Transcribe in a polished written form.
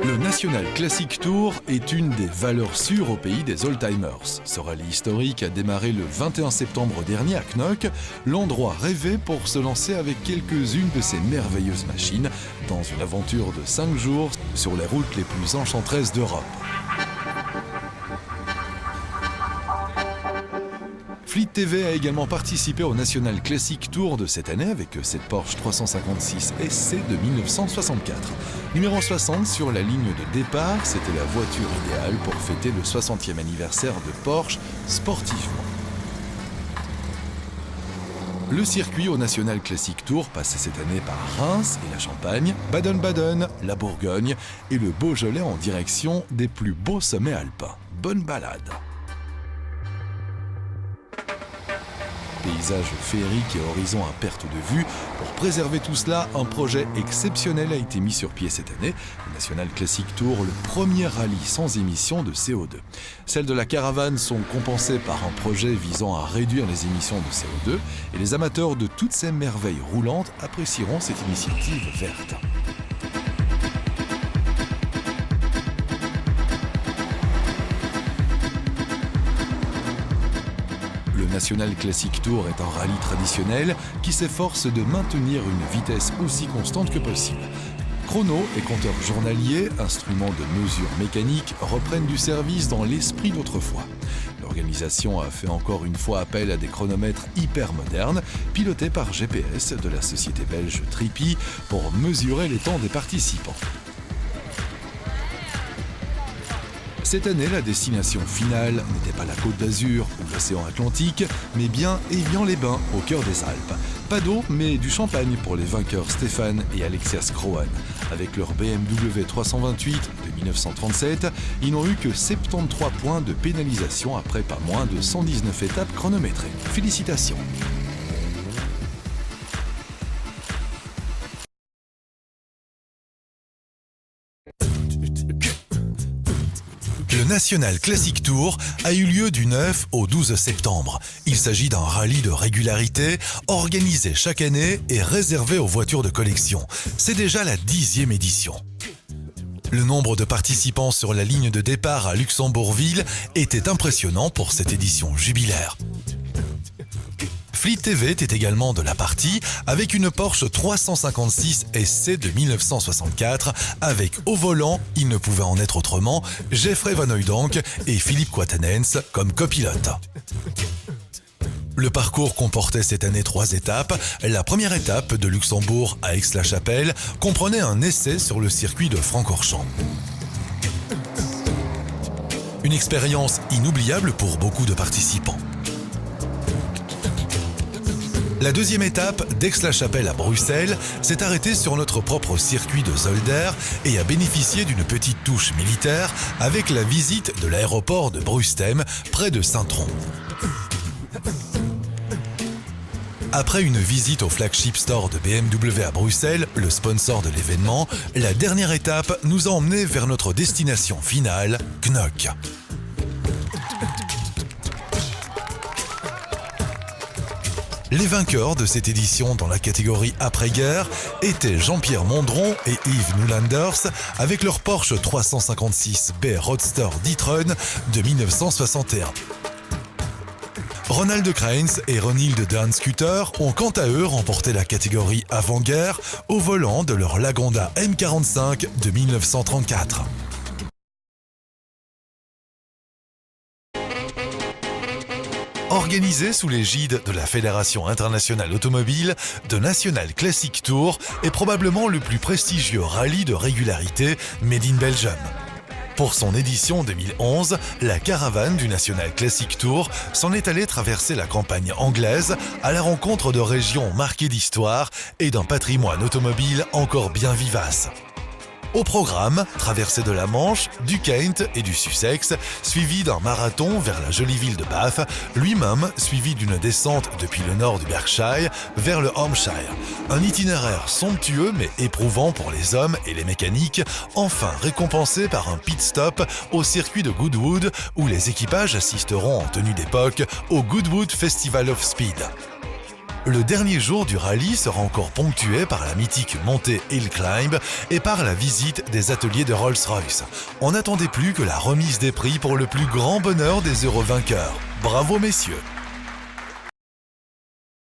Le National Classic Tour est une des valeurs sûres au pays des oldtimers. Ce rallye historique a démarré le 21 septembre dernier à Knock, l'endroit rêvé pour se lancer avec quelques-unes de ces merveilleuses machines dans une aventure de 5 jours sur les routes les plus enchanteresses d'Europe. Fleet TV a également participé au National Classic Tour de cette année avec cette Porsche 356 SC de 1964. Numéro 60 sur la ligne de départ, c'était la voiture idéale pour fêter le 60e anniversaire de Porsche sportivement. Le circuit au National Classic Tour passait cette année par Reims et la Champagne, Baden-Baden, la Bourgogne et le Beaujolais en direction des plus beaux sommets alpins. Bonne balade! Paysages féeriques et horizons à perte de vue. Pour préserver tout cela, un projet exceptionnel a été mis sur pied cette année. Le National Classic Tour, le premier rallye sans émissions de CO2. Celles de la caravane sont compensées par un projet visant à réduire les émissions de CO2 et les amateurs de toutes ces merveilles roulantes apprécieront cette initiative verte. Le National Classic Tour est un rallye traditionnel qui s'efforce de maintenir une vitesse aussi constante que possible. Chrono et compteur journalier, instruments de mesure mécanique, reprennent du service dans l'esprit d'autrefois. L'organisation a fait encore une fois appel à des chronomètres hyper modernes, pilotés par GPS de la société belge Trippy, pour mesurer les temps des participants. Cette année, la destination finale n'était pas la Côte d'Azur ou l'océan Atlantique, mais bien Évian-les-Bains, au cœur des Alpes. Pas d'eau, mais du champagne pour les vainqueurs Stéphane et Alexias Krohn. Avec leur BMW 328 de 1937, ils n'ont eu que 73 points de pénalisation après pas moins de 119 étapes chronométrées. Félicitations! Le National Classic Tour a eu lieu du 9 au 12 septembre. Il s'agit d'un rallye de régularité organisé chaque année et réservé aux voitures de collection. C'est déjà la 10e édition. Le nombre de participants sur la ligne de départ à Luxembourgville était impressionnant pour cette édition jubilaire. Fleet TV était également de la partie avec une Porsche 356 SC de 1964 avec au volant, il ne pouvait en être autrement, Jeffrey Van Hooydonk et Philippe Quatenens comme copilotes. Le parcours comportait cette année 3 étapes. La première étape de Luxembourg à Aix-la-Chapelle comprenait un essai sur le circuit de Francorchamps. Une expérience inoubliable pour beaucoup de participants. La deuxième étape, d'Aix-la-Chapelle à Bruxelles, s'est arrêtée sur notre propre circuit de Zolder et a bénéficié d'une petite touche militaire avec la visite de l'aéroport de Brustem, près de Saint-Tron. Après une visite au flagship store de BMW à Bruxelles, le sponsor de l'événement, la dernière étape nous a emmenés vers notre destination finale, Knock. Les vainqueurs de cette édition dans la catégorie après-guerre étaient Jean-Pierre Mondron et Yves Noulanders avec leur Porsche 356B Roadster d'e-tron de 1961. Ronald Kraens et Ronilde de Hanskuter ont quant à eux remporté la catégorie avant-guerre au volant de leur Lagonda M45 de 1934. Organisé sous l'égide de la Fédération internationale automobile, The National Classic Tour est probablement le plus prestigieux rallye de régularité made in Belgium. Pour son édition 2011, la caravane du National Classic Tour s'en est allée traverser la campagne anglaise à la rencontre de régions marquées d'histoire et d'un patrimoine automobile encore bien vivace. Au programme, traversée de la Manche, du Kent et du Sussex, suivi d'un marathon vers la jolie ville de Bath, lui-même suivi d'une descente depuis le nord du Berkshire vers le Hampshire. Un itinéraire somptueux mais éprouvant pour les hommes et les mécaniques, enfin récompensé par un pit stop au circuit de Goodwood où les équipages assisteront en tenue d'époque au Goodwood Festival of Speed. Le dernier jour du rallye sera encore ponctué par la mythique montée Hill Climb et par la visite des ateliers de Rolls-Royce. On n'attendait plus que la remise des prix pour le plus grand bonheur des heureux vainqueurs. Bravo messieurs!